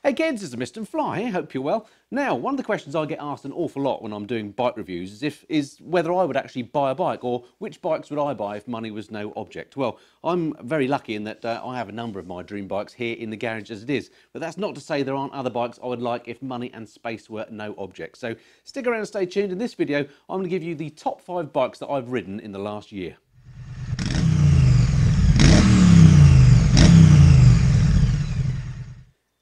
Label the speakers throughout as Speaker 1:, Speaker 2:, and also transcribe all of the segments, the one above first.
Speaker 1: Again, this is Missenden Flyer. Hope you're well. Now, one of the questions I get asked an awful lot when I'm doing bike reviews is whether I would actually buy a bike, or which bikes would I buy if money was no object. Well, I'm very lucky in that I have a number of my dream bikes here in the garage as it is, but that's not to say there aren't other bikes I would like if money and space were no object. So stick around and stay tuned. In this video, I'm going to give you the top 5 bikes that I've ridden in the last year.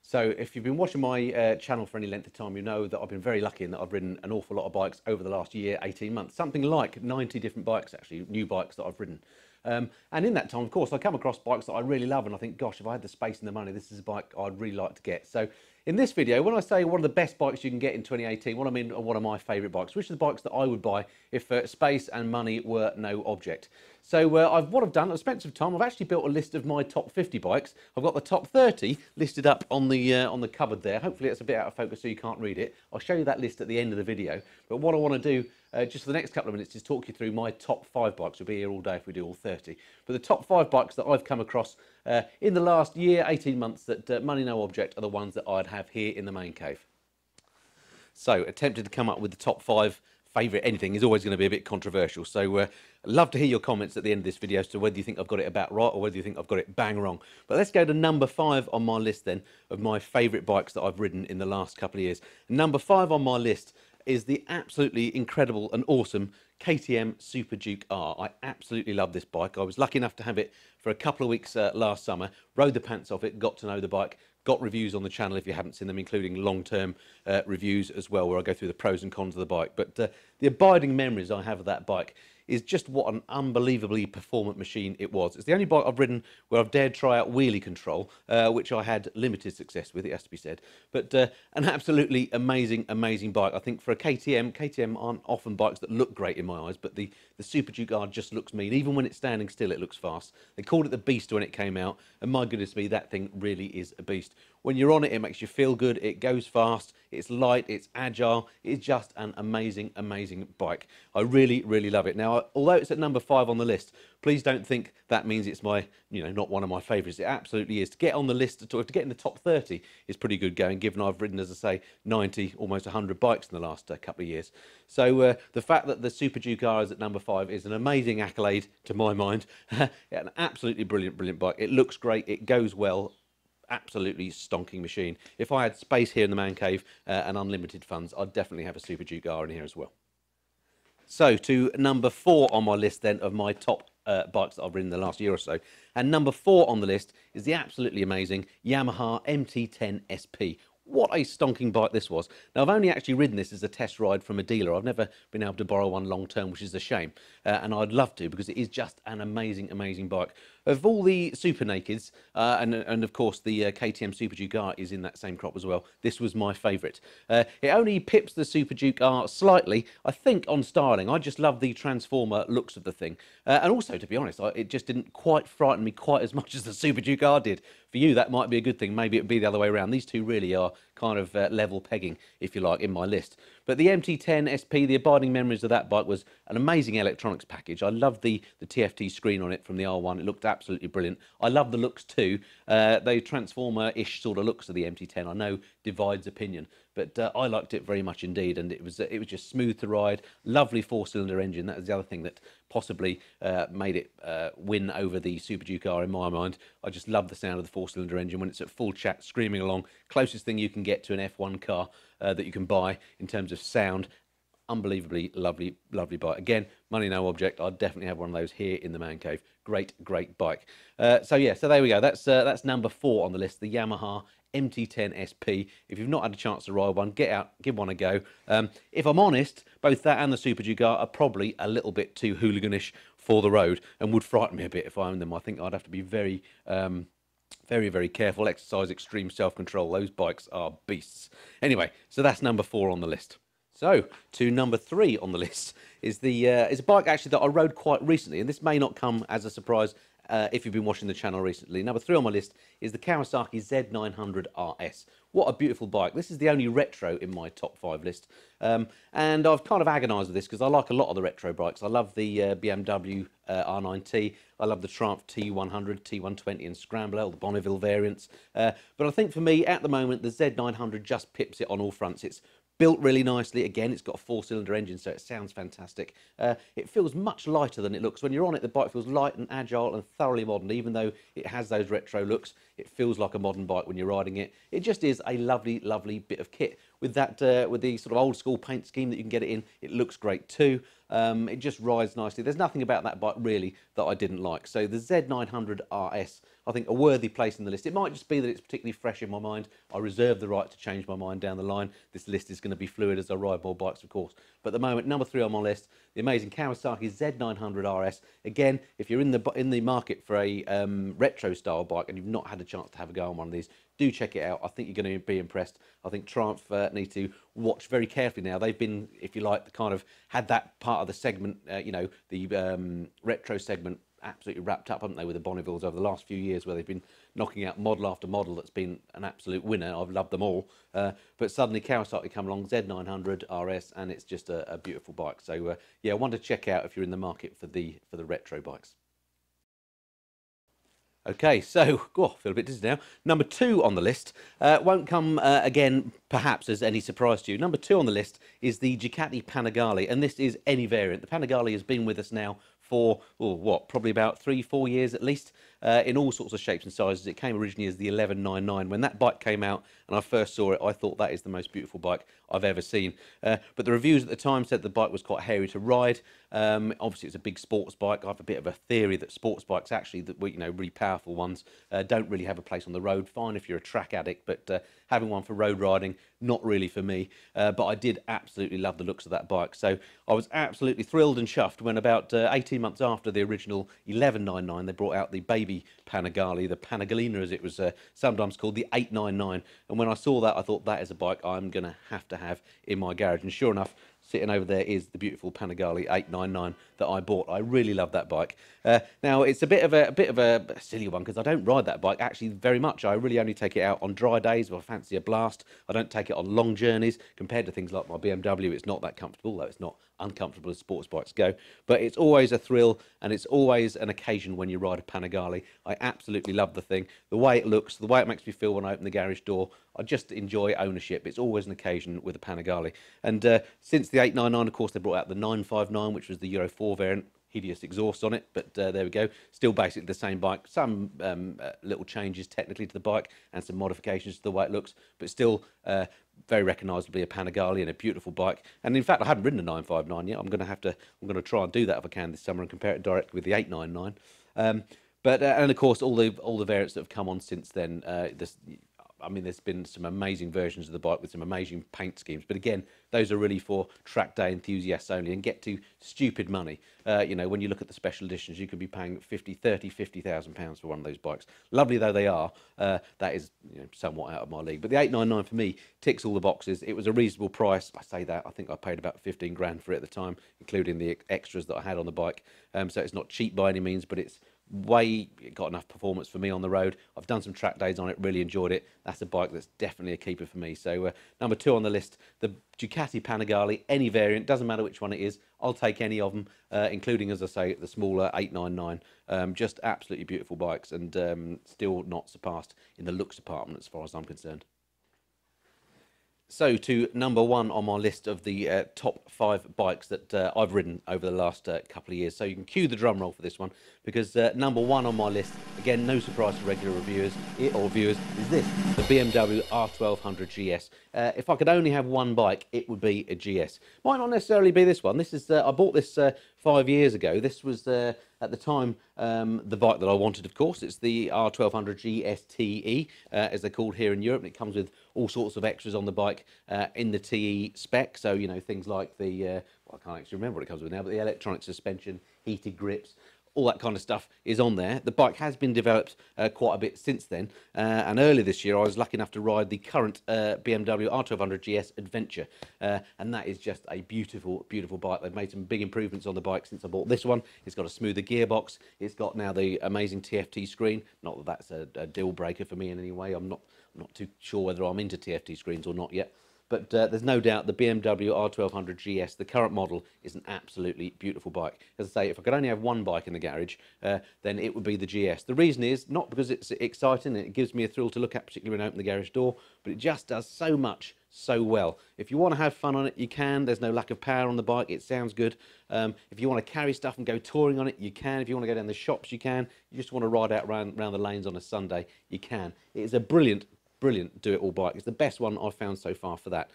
Speaker 1: So if you've been watching my channel for any length of time, you know that I've been very lucky in that I've ridden an awful lot of bikes over the last year, 18 months. Something like 90 different bikes, actually, new bikes that I've ridden. And in that time, of course, I come across bikes that I really love and I think, gosh, if I had the space and the money, this is a bike I'd really like to get. So in this video, when I say one of the best bikes you can get in 2018, what I mean are one of my favourite bikes, which are the bikes that I would buy if space and money were no object. So what I've done, I've spent some time, I've actually built a list of my top 50 bikes. I've got the top 30 listed up on the cupboard there. Hopefully it's a bit out of focus so you can't read it. I'll show you that list at the end of the video. But what I want to do just for the next couple of minutes is talk you through my top 5 bikes. We'll be here all day if we do all 30. But the top 5 bikes that I've come across in the last year, 18 months, that money no object, are the ones that I'd have here in the main cave. So attempted to come up with the top 5 favourite anything is always going to be a bit controversial. So I'd love to hear your comments at the end of this video as to whether you think I've got it about right or whether you think I've got it bang wrong. But let's go to number 5 on my list then of my favourite bikes that I've ridden in the last couple of years. Number 5 on my list is the absolutely incredible and awesome KTM Super Duke R. I absolutely love this bike. I was lucky enough to have it for a couple of weeks last summer, rode the pants off it, got to know the bike, got reviews on the channel if you haven't seen them, including long-term reviews as well, where I go through the pros and cons of the bike. But the abiding memories I have of that bike is just what an unbelievably performant machine it was. It's the only bike I've ridden where I've dared try out wheelie control, which I had limited success with, it has to be said. But an absolutely amazing, amazing bike. I think for a KTM aren't often bikes that look great in my eyes, but the Super Duke R just looks mean. Even when it's standing still, it looks fast. They called it the Beast when it came out, and my goodness me, that thing really is a beast. When you're on it, it makes you feel good, it goes fast, it's light, it's agile, it's just an amazing, amazing bike. I really, really love it. Now, although it's at number 5 on the list, please don't think that means it's my, not one of my favourites. It absolutely is. To get on the list, to get in the top 30 is pretty good going, given I've ridden, as I say, 90, almost 100 bikes in the last couple of years. So the fact that the Super Duke R is at number 5 is an amazing accolade to my mind. An absolutely brilliant, brilliant bike. It looks great, it goes well. Absolutely stonking machine. If I had space here in the man cave and unlimited funds, I'd definitely have a Super Duke R in here as well. So to number 4 on my list then of my top bikes that I've ridden in the last year or so. And number 4 on the list is the absolutely amazing Yamaha MT10 SP. What a stonking bike this was. Now, I've only actually ridden this as a test ride from a dealer. I've never been able to borrow one long term, which is a shame. And I'd love to, because it is just an amazing, amazing bike. Of all the Super Nakeds, and of course the KTM Super Duke R is in that same crop as well, this was my favourite. It only pips the Super Duke R slightly, I think, on styling. I just love the transformer looks of the thing. And also, to be honest, it just didn't quite frighten me quite as much as the Super Duke R did. For you, that might be a good thing. Maybe it'd be the other way around. These two really are kind of level pegging, if you like, in my list. But the MT10 SP, the abiding memories of that bike was an amazing electronics package. I loved the TFT screen on it from the R1. It looked absolutely brilliant. I love the looks too. The transformer-ish sort of looks of the MT10, I know, divides opinion, but I liked it very much indeed, and it was just smooth to ride. Lovely 4-cylinder engine. That was the other thing that possibly made it win over the Super Duke R in my mind. I just love the sound of the 4-cylinder engine when it's at full chat, screaming along. Closest thing you can get to an F1 car that you can buy in terms of sound. Unbelievably lovely, lovely bike. Again, money no object. I'd definitely have one of those here in the man cave. Great, great bike. So yeah, so there we go. That's number 4 on the list, the Yamaha MT10 SP. If you've not had a chance to ride one, get out, give one a go. If I'm honest, both that and the Super Duke R are probably a little bit too hooliganish for the road and would frighten me a bit if I owned them. I think I'd have to be very, very careful, exercise extreme self-control. Those bikes are beasts. Anyway, so that's number 4 on the list. So, to number 3 on the list is is a bike actually that I rode quite recently, and this may not come as a surprise if you've been watching the channel recently. Number 3 on my list is the Kawasaki Z900 RS, what a beautiful bike. This is the only retro in my top 5 list. And I've kind of agonised with this because I like a lot of the retro bikes. I love the BMW R9T. I love the Triumph T100, T120 and Scrambler, the Bonneville variants. But I think for me, at the moment, the Z900 just pips it on all fronts. It's built really nicely. Again, it's got a 4-cylinder engine, so it sounds fantastic. It feels much lighter than it looks. When you're on it, the bike feels light and agile and thoroughly modern. Even though it has those retro looks, it feels like a modern bike when you're riding it. It just is a lovely, lovely bit of kit. With that, with the sort of old school paint scheme that you can get it in, it looks great too. It just rides nicely. There's nothing about that bike really that I didn't like. So the Z900 RS, I think a worthy place in the list. It might just be that it's particularly fresh in my mind. I reserve the right to change my mind down the line. This list is going to be fluid as I ride more bikes, of course. But at the moment, number 3 on my list, the amazing Kawasaki Z900 RS. Again, if you're in the market for a retro style bike and you've not had a chance to have a go on one of these, do check it out. I think you're going to be impressed. I think Triumph need to watch very carefully now. They've been, if you like, kind of had that part of the segment, you know, the retro segment absolutely wrapped up, haven't they, with the Bonnevilles over the last few years, where they've been knocking out model after model that's been an absolute winner. I've loved them all. But suddenly Kawasaki come along, Z900 RS, and it's just a beautiful bike. So yeah, one to check out if you're in the market for the retro bikes. Okay, so, I feel a bit dizzy now. Number 2 on the list won't come, again, perhaps as any surprise to you. Number 2 on the list is the Ducati Panigale, and this is any variant. The Panigale has been with us now for, probably about 3-4 years at least, in all sorts of shapes and sizes. It came originally as the 1199. When that bike came out and I first saw it, I thought that is the most beautiful bike I've ever seen. But the reviews at the time said the bike was quite hairy to ride. Obviously, it's a big sports bike. I have a bit of a theory that sports bikes, actually, that you know, really powerful ones, don't really have a place on the road. Fine if you're a track addict, but having one for road riding, not really for me. But I did absolutely love the looks of that bike. So I was absolutely thrilled and chuffed when about 18 months after the original 1199, they brought out the baby Panigale, the Panigalina as it was sometimes called, the 899. And when I saw that, I thought that is a bike I'm going to have in my garage. And sure enough, sitting over there is the beautiful Panigale 899 that I bought. I really love that bike. Now it's a bit of a silly one because I don't ride that bike actually very much. I really only take it out on dry days if I fancy a blast. I don't take it on long journeys. Compared to things like my BMW, it's not that comfortable, though it's not uncomfortable as sports bikes go. But it's always a thrill and it's always an occasion when you ride a Panigale. I absolutely love the thing. The way it looks, the way it makes me feel when I open the garage door. I just enjoy ownership. It's always an occasion with a Panigale. And since the 899, of course, they brought out the 959, which was the Euro 4 variant. Hideous exhaust on it, but there we go. Still basically the same bike. Some little changes technically to the bike and some modifications to the way it looks, but still very recognisably a Panigale and a beautiful bike. And in fact, I haven't ridden a 959 yet. I'm going to try and do that if I can this summer and compare it directly with the 899. But and of course, all the variants that have come on since then. I mean, there's been some amazing versions of the bike with some amazing paint schemes. But again, those are really for track day enthusiasts only and get to stupid money. You know, when you look at the special editions, you could be paying 50, 30, 50,000 pounds for one of those bikes. Lovely though they are, that is, you know, somewhat out of my league. But the 899 for me ticks all the boxes. It was a reasonable price. I say that, I think I paid about 15 grand for it at the time, including the extras that I had on the bike. So it's not cheap by any means, but it got enough performance for me on the road. I've done some track days on it, really enjoyed it. That's a bike that's definitely a keeper for me. So number 2 on the list, the Ducati Panigale, any variant, doesn't matter which one it is. I'll take any of them, including, as I say, the smaller 899. Just absolutely beautiful bikes and still not surpassed in the looks department as far as I'm concerned. So to number 1 on my list of the top 5 bikes that I've ridden over the last couple of years. So you can cue the drum roll for this one, because number 1 on my list, again, no surprise to regular viewers, is this, the BMW R1200 GS. If I could only have one bike, it would be a GS. Might not necessarily be this one. This is I bought this 5 years ago. This was at the time the bike that I wanted, of course. It's the R1200 GSTE, as they're called here in Europe. And it comes with all sorts of extras on the bike in the TE spec. So, you know, things like the, I can't actually remember what it comes with now, but the electronic suspension, heated grips, all that kind of stuff is on there. The bike has been developed quite a bit since then. And earlier this year, I was lucky enough to ride the current BMW R1200 GS Adventure. And that is just a beautiful, beautiful bike. They've made some big improvements on the bike since I bought this one. It's got a smoother gearbox. It's got now the amazing TFT screen. Not that that's a deal breaker for me in any way. I'm I'm not too sure whether I'm into TFT screens or not yet. But there's no doubt the BMW R1200 GS, the current model, is an absolutely beautiful bike. As I say, if I could only have one bike in the garage, then it would be the GS. The reason is not because it's exciting and it gives me a thrill to look at, particularly when I open the garage door, but it just does so much so well. If you want to have fun on it, you can. There's no lack of power on the bike. It sounds good. If you want to carry stuff and go touring on it, you can. If you want to go down the shops, you can. You just want to ride out around the lanes on a Sunday, you can. It is a brilliant do-it-all bike. It's the best one I've found so far for that.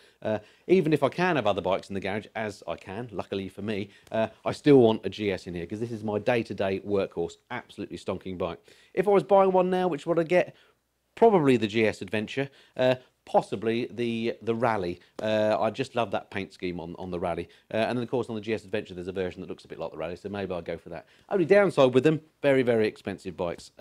Speaker 1: Even if I can have other bikes in the garage, as I can, luckily for me, I still want a GS in here because this is my day-to-day workhorse. Absolutely stonking bike. If I was buying one now, which would I get? Probably the GS Adventure. Possibly the Rally. I just love that paint scheme on the Rally. And then, of course, on the GS Adventure, there's a version that looks a bit like the Rally, so maybe I'll go for that. Only downside with them, very, very expensive bikes.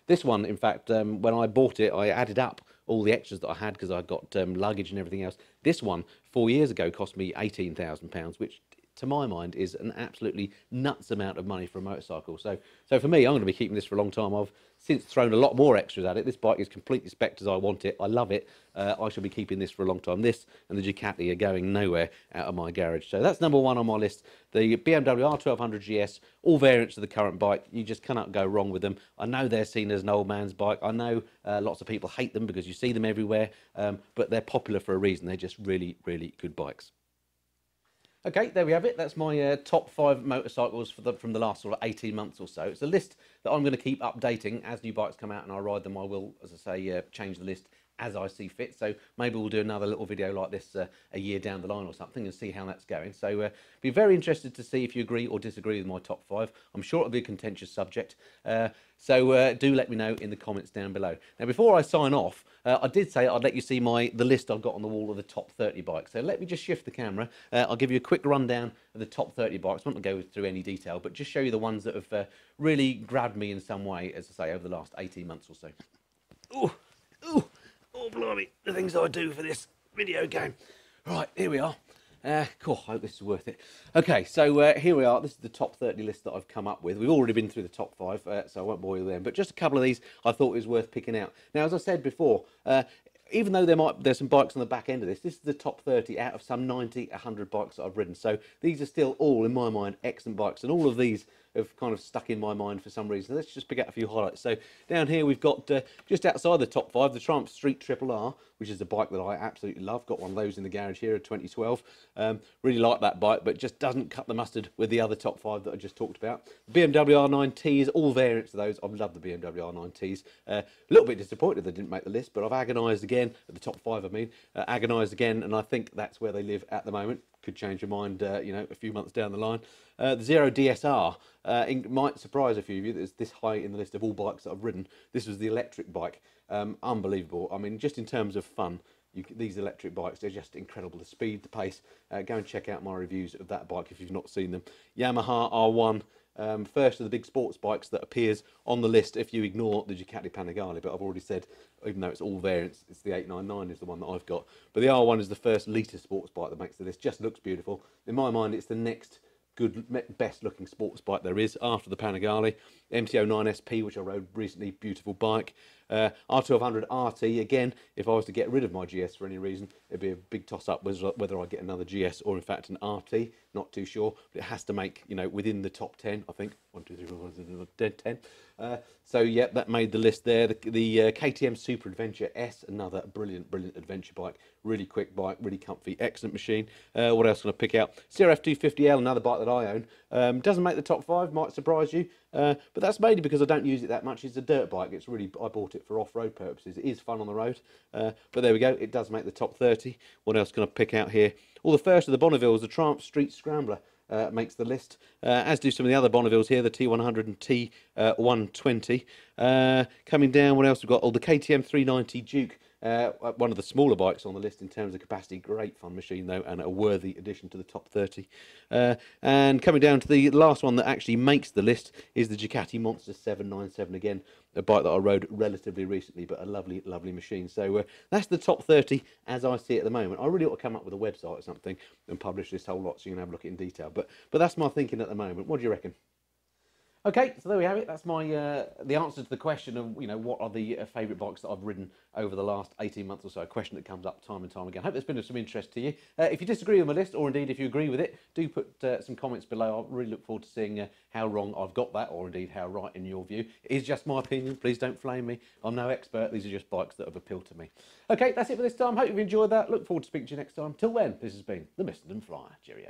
Speaker 1: This one, in fact, when I bought it, I added up all the extras that I had because I got luggage and everything else. This one, 4 years ago, cost me £18,000, which to my mind is an absolutely nuts amount of money for a motorcycle. So for me, I'm going to be keeping this for a long time. I've since thrown a lot more extras at it. This bike is completely spec'd as I want it. I love it. I shall be keeping this for a long time. This and the Ducati are going nowhere out of my garage. So that's number one on my list. The BMW R1200 GS, all variants of the current bike. You just cannot go wrong with them. I know they're seen as an old man's bike. I know lots of people hate them because you see them everywhere, but they're popular for a reason. They're just really, really good bikes. Okay, there we have it. That's my top 5 motorcycles from the last sort of 18 months or so. It's a list that I'm going to keep updating as new bikes come out and I ride them. I will, as I say, change the list as I see fit. So maybe we'll do another little video like this a year down the line or something and see how that's going. So be very interested to see if you agree or disagree with my top 5. I'm sure it'll be a contentious subject. So do let me know in the comments down below. Now, before I sign off, I did say I'd let you see the list I've got on the wall of the top 30 bikes. So let me just shift the camera. I'll give you a quick rundown of the top 30 bikes. I won't go through any detail, but just show you the ones that have really grabbed me in some way, as I say, over the last 18 months or so. Ooh, ooh. Oh, blimey, the things I do for this video game. Right, here we are. Cool, I hope this is worth it. Okay, so here we are. This is the top 30 list that I've come up with. We've already been through the top 5, so I won't bore you with them. But just a couple of these I thought it was worth picking out. Now, as I said before, even though there's some bikes on the back end of this is the top 30 out of some 90, 100 bikes that I've ridden. So these are still all, in my mind, excellent bikes. And all of these have kind of stuck in my mind for some reason. Let's just pick out a few highlights. So down here we've got, just outside the top 5, the Triumph Street Triple R, which is a bike that I absolutely love. Got one of those in the garage here in 2012. Really like that bike, but just doesn't cut the mustard with the other top 5 that I just talked about. The BMW R9Ts, all variants of those. I've loved the BMW R9Ts. A little bit disappointed they didn't make the list, but I've agonised again, at the top 5 I mean, agonised again, and I think that's where they live at the moment. Could change your mind, you know, a few months down the line. The Zero DSR might surprise a few of you that it's this high in the list of all bikes that I've ridden. This was the electric bike. Unbelievable. I mean, just in terms of fun, these electric bikes, they're just incredible. The speed, the pace. Go and check out my reviews of that bike if you've not seen them. Yamaha R1. First of the big sports bikes that appears on the list if you ignore the Ducati Panigale, but I've already said, even though it's all variants, it's the 899 is the one that I've got. But the R1 is the first litre sports bike that makes the list. Just looks beautiful. In my mind, it's the next best looking sports bike there is after the Panigale. MT10 SP, which I rode recently, beautiful bike. R1200 RT, again, if I was to get rid of my GS for any reason, it'd be a big toss-up whether I get another GS or in fact an RT, not too sure, but it has to make, you know, within the top 10, I think. 1, 2, 3, 4, 5, 6, 10. So yeah, that made the list there. The KTM Super Duke S, another brilliant adventure bike. Really quick bike, really comfy, excellent machine. What else can I pick out? CRF 250L, another bike that I own. Doesn't make the top 5, might surprise you, but that's mainly because I don't use it that much. It's a dirt bike. It's really, I bought it for off-road purposes. It is fun on the road, but there we go. It does make the top 30. What else can I pick out here? All the first of the Bonnevilles, the Triumph Street Scrambler. Makes the list, as do some of the other Bonnevilles here, the T100 and T120. Coming down, what else we've got? Oh, the KTM 390 Duke, one of the smaller bikes on the list in terms of capacity. Great fun machine though, and a worthy addition to the top 30. And coming down to the last one that actually makes the list is the Ducati Monster 797, again, a bike that I rode relatively recently, but a lovely machine. So that's the top 30 as I see it at the moment. I really ought to come up with a website or something and publish this whole lot so you can have a look at it in detail. But that's my thinking at the moment. What do you reckon? Okay, so there we have it. That's my the answer to the question of, you know, what are the favourite bikes that I've ridden over the last 18 months or so. A question that comes up time and time again. I hope there's been of some interest to you. If you disagree with my list, or indeed if you agree with it, do put some comments below. I really look forward to seeing how wrong I've got that, or indeed how right in your view. It is just my opinion. Please don't flame me. I'm no expert. These are just bikes that have appealed to me. Okay, that's it for this time. Hope you've enjoyed that. Look forward to speaking to you next time. Till then, this has been the Missenden Flyer. Cheerio.